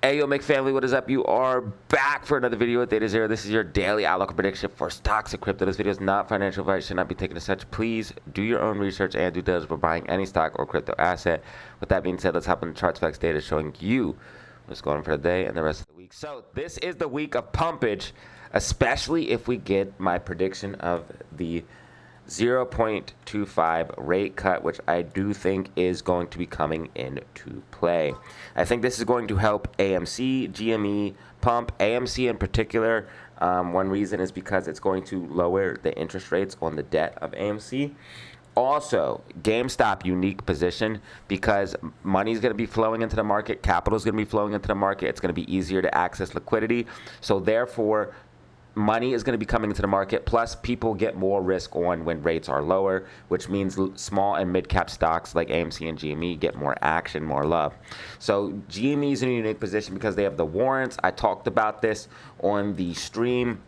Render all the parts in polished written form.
Hey, yo, McFamily, what is up? You are back for another video with DataZero. This is your daily outlook prediction for stocks and crypto. This video is not financial advice, should not be taken as such. Please do your own research and due diligence before buying any stock or crypto asset. With that being said, let's hop into charts, facts, data showing you what's going on for the day and the rest of the week. So this is the week of pumpage, especially if we get my prediction of the 0.25 rate cut, which I do think is going to be coming into play. I think this is going to help AMC, GME, Pump, AMC in particular. One reason is because it's going to lower the interest rates on the debt of AMC. Also, GameStop, unique position because money is going to be flowing into the market, capital is going to be flowing into the market, it's going to be easier to access liquidity. So therefore, money is going to be coming into the market, plus people get more risk on when rates are lower, which means small and mid-cap stocks like AMC and GME get more action, more love. So GME is in a unique position because they have the warrants. I talked about this on the stream.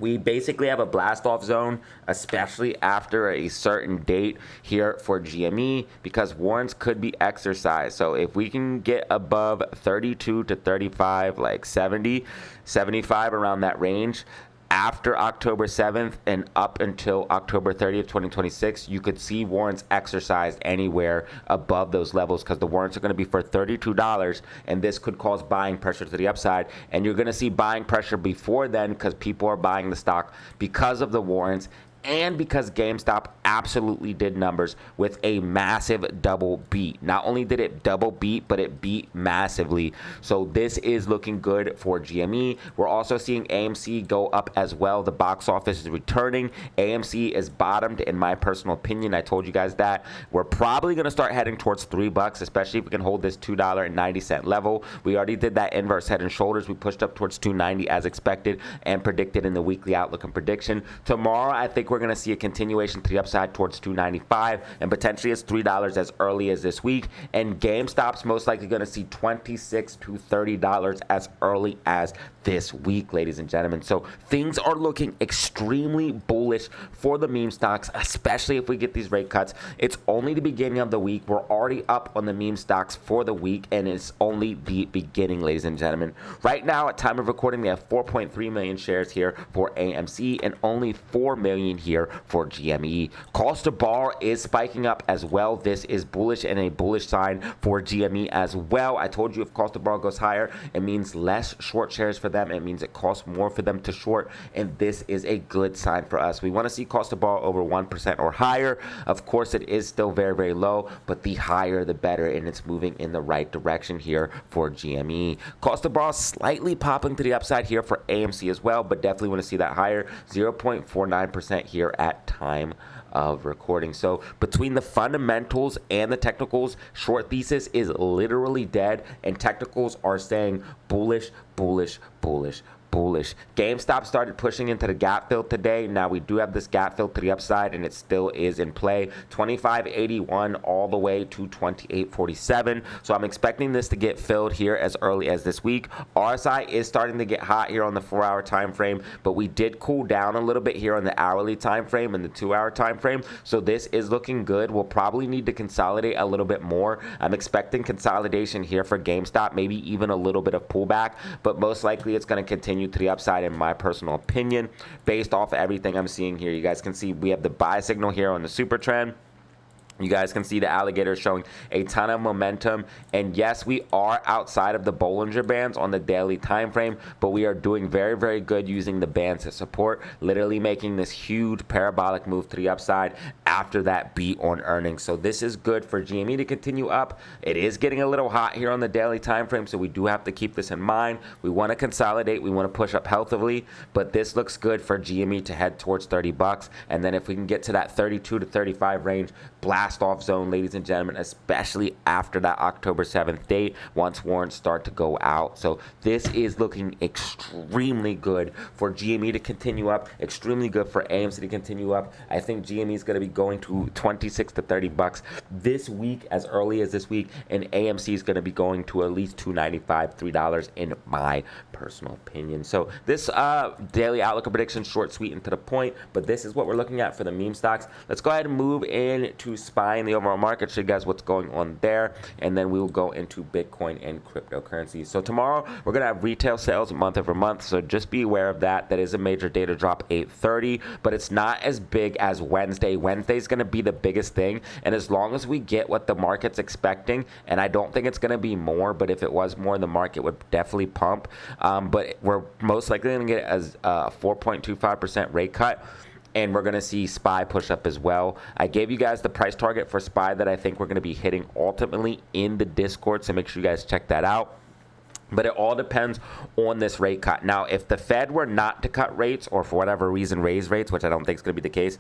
We basically have a blast-off zone, especially after a certain date here for GME, because warrants could be exercised. So if we can get above 32 to 35, like 70, 75 around that range, after October 7th and up until October 30th, 2026, you could see warrants exercised anywhere above those levels because the warrants are going to be for $32, and this could cause buying pressure to the upside. And you're going to see buying pressure before then because people are buying the stock because of the warrants and because GameStop absolutely did numbers with a massive double beat. Not only did it double beat, but it beat massively. So this is looking good for GME. We're also seeing AMC go up as well. The box office is returning. AMC is bottomed, in my personal opinion. I told you guys that. We're probably going to start heading towards $3, especially if we can hold this $2.90 level. We already did that inverse head and shoulders. We pushed up towards $2.90 as expected and predicted in the weekly outlook and prediction. Tomorrow, I think we're going to see a continuation to the upside towards $2.95 and potentially as $3 as early as this week. And GameStop's most likely going to see $26 to $30 as early as this week, ladies and gentlemen. So things are looking extremely bullish for the meme stocks, especially if we get these rate cuts. It's only the beginning of the week. We're already up on the meme stocks for the week, and it's only the beginning, ladies and gentlemen. Right now, at time of recording, we have 4.3 million shares here for AMC and only 4 million here for GME. Cost to borrow is spiking up as well. This is bullish and a bullish sign for GME as well. I told you if cost to borrow goes higher, it means less short shares for them. It means it costs more for them to short, and this is a good sign for us. We want to see cost to borrow over 1% or higher. Of course, it is still very, very low, but the higher the better, and it's moving in the right direction here for GME. Cost to borrow slightly popping to the upside here for AMC as well, but definitely want to see that higher, 0.49% here at time of recording. So between the fundamentals and the technicals, short thesis is literally dead, and technicals are saying bullish, bullish, bullish, bullish. GameStop started pushing into the gap fill today. Now we do have this gap fill to the upside, and it still is in play. 25.81 all the way to 28.47. So I'm expecting this to get filled here as early as this week. RSI is starting to get hot here on the 4-hour time frame, but we did cool down a little bit here on the hourly time frame and the 2-hour time frame. So this is looking good. We'll probably need to consolidate a little bit more. I'm expecting consolidation here for GameStop, maybe even a little bit of pullback, but most likely it's going to continue to the upside in my personal opinion based off everything I'm seeing here. You guys can see we have the buy signal here on the super trend. You guys can see the alligator showing a ton of momentum. And yes, we are outside of the Bollinger Bands on the daily time frame, but we are doing very, very good using the bands as support, literally making this huge parabolic move to the upside after that beat on earnings. So this is good for GME to continue up. It is getting a little hot here on the daily time frame, so we do have to keep this in mind. We want to consolidate. We want to push up healthily, but this looks good for GME to head towards $30. And then if we can get to that 32 to 35 range, blast off zone, ladies and gentlemen, especially after that October 7th date once warrants start to go out. So this is looking extremely good for GME to continue up, extremely good for AMC to continue up. I think GME is going to be going to 26 to 30 bucks this week, as early as this week, and AMC is going to be going to at least $2.95, $3 in my personal opinion. So this daily outlook of prediction, short, sweet, and to the point, but this is what we're looking at for the meme stocks. Let's go ahead and move into SPY in the overall market, show you guys what's going on there, and then we will go into Bitcoin and cryptocurrency. So tomorrow we're going to have retail sales month over month, so just be aware of that. That is a major data drop, 8:30, but it's not as big as Wednesday. Wednesday is going to be the biggest thing, and as long as we get what the market's expecting, and I don't think it's going to be more, but if it was more, the market would definitely pump. But we're most likely going to get a 4.25% rate cut, and we're going to see SPY push up as well. I gave you guys the price target for SPY that I think we're going to be hitting ultimately in the Discord, so make sure you guys check that out. But it all depends on this rate cut. Now, if the Fed were not to cut rates, or for whatever reason raise rates, which I don't think is going to be the case,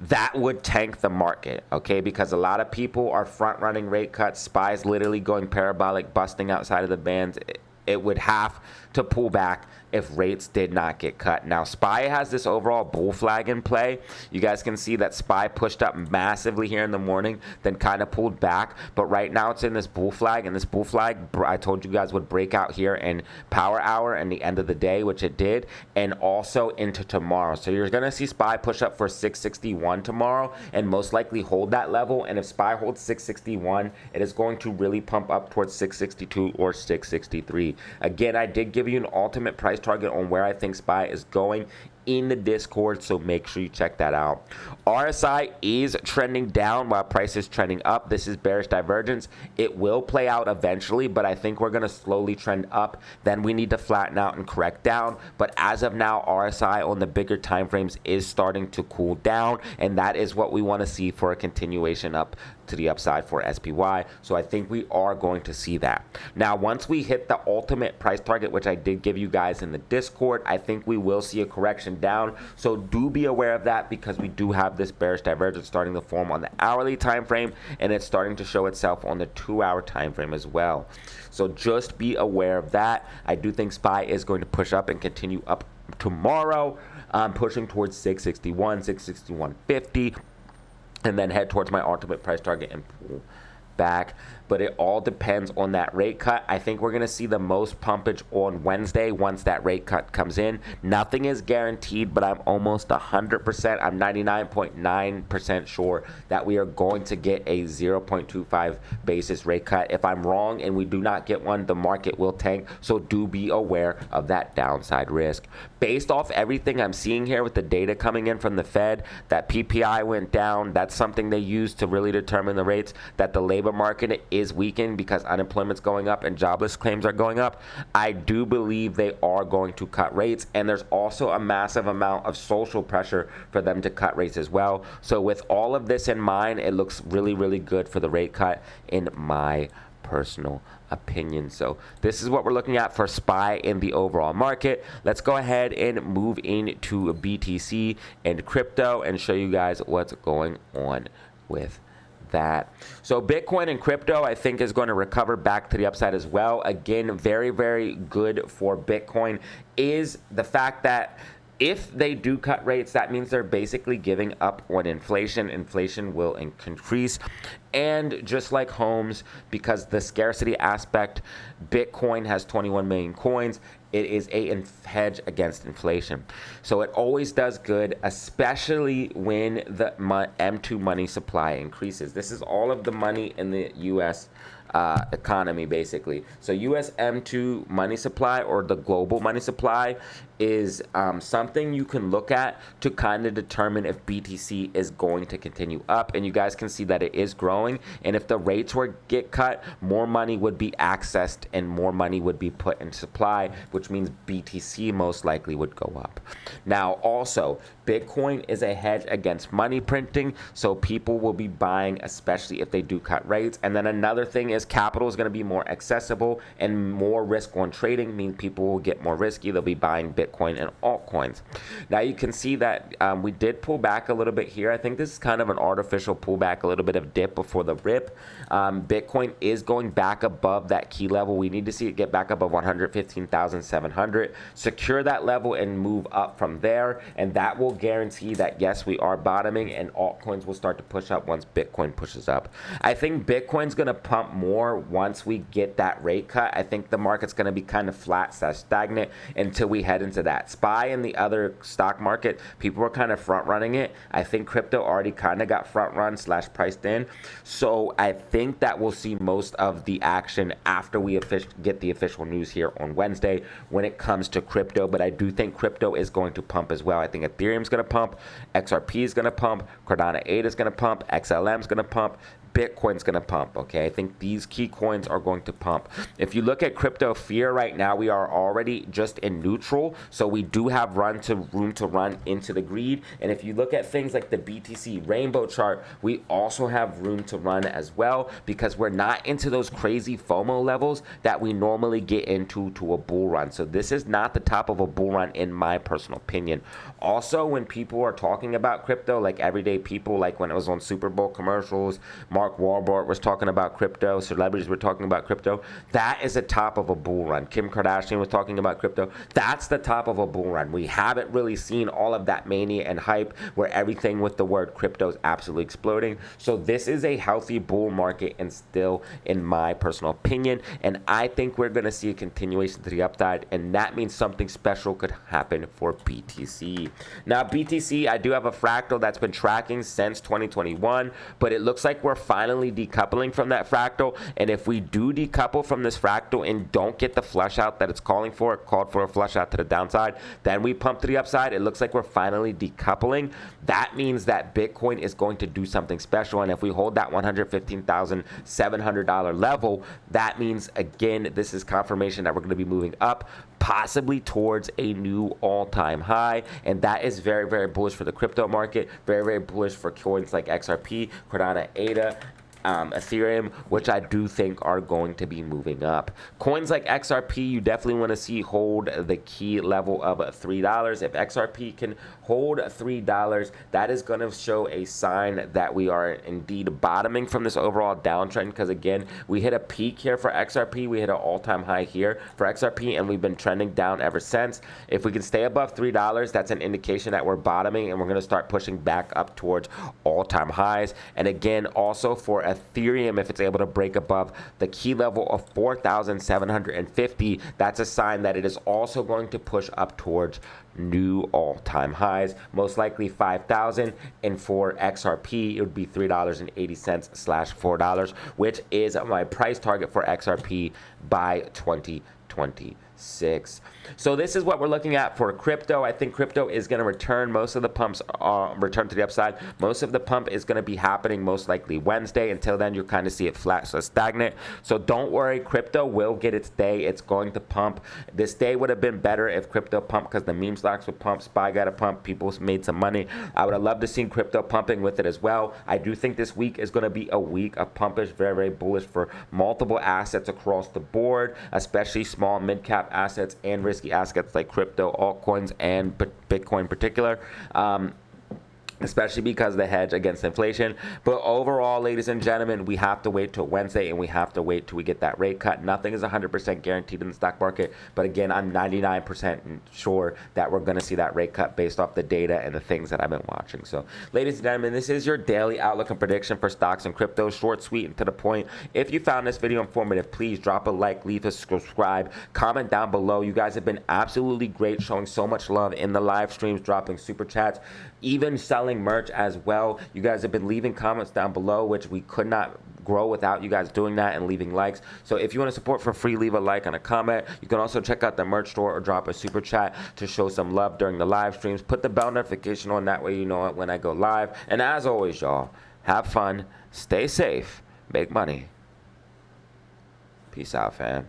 that would tank the market, okay? Because a lot of people are front-running rate cuts. SPY is literally going parabolic, busting outside of the bands. It would have to pull back if rates did not get cut. Now, SPY has this overall bull flag in play. You guys can see that SPY pushed up massively here in the morning, then kind of pulled back. But right now it's in this bull flag, and this bull flag, I told you guys, would break out here in power hour and the end of the day, which it did, and also into tomorrow. So you're going to see SPY push up for 661 tomorrow and most likely hold that level. And if SPY holds 661, it is going to really pump up towards 662 or 663. Again, I did give you an ultimate price target on where I think SPY is going in the Discord, so make sure you check that out. RSI is trending down while price is trending up. This is bearish divergence. It will play out eventually, but I think we're going to slowly trend up. Then we need to flatten out and correct down. But as of now, RSI on the bigger time frames is starting to cool down, and that is what we want to see for a continuation up to the upside for SPY. So I think we are going to see that. Now, once we hit the ultimate price target, which I did give you guys in the Discord, I think we will see a correction down. So do be aware of that, because we do have this bearish divergence starting to form on the hourly time frame, and it's starting to show itself on the 2-hour time frame as well. So just be aware of that. I do think SPY is going to push up and continue up tomorrow, pushing towards 661, 661.50. and then head towards my ultimate price target and pull back. But it all depends on that rate cut. I think we're going to see the most pumpage on Wednesday once that rate cut comes in. Nothing is guaranteed, but I'm almost 100%, I'm 99.9% sure that we are going to get a 0.25 basis rate cut. If I'm wrong and we do not get one, the market will tank. So do be aware of that downside risk. Based off everything I'm seeing here with the data coming in from the Fed, that PPI went down. That's something they use to really determine the rates. That the labor market is weakened because unemployment's going up and jobless claims are going up. I do believe they are going to cut rates, and there's also a massive amount of social pressure for them to cut rates as well. So with all of this in mind, it looks really, really good for the rate cut in my personal opinion. So this is what we're looking at for SPY in the overall market. Let's go ahead and move into BTC and crypto and show you guys what's going on with that. So Bitcoin and crypto, I think, is going to recover back to the upside as well. Again, very, very good for Bitcoin is the fact that if they do cut rates, that means they're basically giving up on inflation. Inflation will increase. And just like homes, because the scarcity aspect, Bitcoin has 21 million coins. It is a hedge against inflation. So it always does good, especially when the M2 money supply increases. This is all of the money in the U.S. Economy, basically. So U.S. M2 money supply, or the global money supply, is something you can look at to kind of determine if BTC is going to continue up. And you guys can see that it is growing. And if the rates were get cut, more money would be accessed and more money would be put in supply, which means BTC most likely would go up. Now, also, Bitcoin is a hedge against money printing, so people will be buying, especially if they do cut rates. And then another thing is capital is going to be more accessible, and more risk on trading means people will get more risky. They'll be buying Bitcoin Bitcoin and altcoins. Now you can see that we did pull back a little bit here. I think this is kind of an artificial pullback, a little bit of dip before the rip. Bitcoin is going back above that key level. We need to see it get back above 115,700, secure that level and move up from there, and that will guarantee that yes, we are bottoming and altcoins will start to push up once Bitcoin pushes up. I think Bitcoin's going to pump more once we get that rate cut. I think the market's going to be kind of flat / stagnant until we head into that. SPY and the other stock market, people were kind of front running it. I think crypto already kind of got front run / priced in. So I think that we'll see most of the action after we get the official news here on Wednesday when it comes to crypto. But I do think crypto is going to pump as well. I think Ethereum's going to pump, XRP is going to pump, Cardano 8 is going to pump, XLM is going to pump, Bitcoin's going to pump, okay? I think these key coins are going to pump. If you look at crypto fear right now, we are already just in neutral, so we do have room to run into the greed. And if you look at things like the BTC rainbow chart, we also have room to run as well because we're not into those crazy FOMO levels that we normally get into to a bull run. So this is not the top of a bull run in my personal opinion. Also, when people are talking about crypto, like everyday people, like when it was on Super Bowl commercials, Mark Wahlberg was talking about crypto, celebrities were talking about crypto, that is the top of a bull run. Kim Kardashian was talking about crypto, that's the top of a bull run. We haven't really seen all of that mania and hype where everything with the word crypto is absolutely exploding. So this is a healthy bull market and still in my personal opinion, and I think we're going to see a continuation to the upside, and that means something special could happen for BTC. Now BTC, I do have a fractal that's been tracking since 2021, but it looks like we're finally decoupling from that fractal. And if we do decouple from this fractal and don't get the flush out that it's called for a flush out to the downside, then we pump to the upside. It looks like we're finally decoupling. That means that Bitcoin is going to do something special. And if we hold that $115,700 level, that means, again, this is confirmation that we're going to be moving up, possibly towards a new all-time high. And that is very, very bullish for the crypto market, very, very bullish for coins like XRP, Cardano, ADA, Ethereum, which I do think are going to be moving up. Coins like XRP, you definitely want to see hold the key level of $3. If XRP can hold $3, that is going to show a sign that we are indeed bottoming from this overall downtrend, because again, we hit a peak here for XRP, we hit an all-time high here for XRP, and we've been trending down ever since. If we can stay above $3, that's an indication that we're bottoming and we're going to start pushing back up towards all-time highs. And again, also for Ethereum, if it's able to break above the key level of 4,750, that's a sign that it is also going to push up towards new all-time highs, most likely 5,000. And for XRP, it would be $3.80 / $4, which is my price target for XRP by 2026. So this is what we're looking at for crypto. I think crypto is going to return. Most of the pumps return to the upside. Most of the pump is going to be happening most likely Wednesday. Until then, you'll kind of see it flat, so stagnant. So don't worry, crypto will get its day. It's going to pump. This day would have been better if crypto pumped, because the meme stocks would pump. SPY got a pump. People made some money. I would have loved to see crypto pumping with it as well. I do think this week is going to be a week of pumpage, very, very bullish for multiple assets across the board, especially small mid-cap assets and risky assets like crypto, altcoins, and Bitcoin in particular. Especially because of the hedge against inflation. But overall, ladies and gentlemen, we have to wait till Wednesday, and we have to wait till we get that rate cut. Nothing is 100% guaranteed in the stock market, but again, I'm 99% sure that we're going to see that rate cut based off the data and the things that I've been watching. So, ladies and gentlemen, this is your daily outlook and prediction for stocks and crypto. Short, sweet, and to the point. If you found this video informative, please drop a like, leave a subscribe, comment down below. You guys have been absolutely great, showing so much love in the live streams, dropping super chats, even selling merch as well. You guys have been leaving comments down below, which we could not grow without you guys doing that and leaving likes. So if you want to support for free, leave a like and a comment. You can also check out the merch store or drop a super chat to show some love during the live streams. Put the bell notification on, that way you know it when I go live. And as always, y'all, have fun, stay safe, make money. Peace out, fam.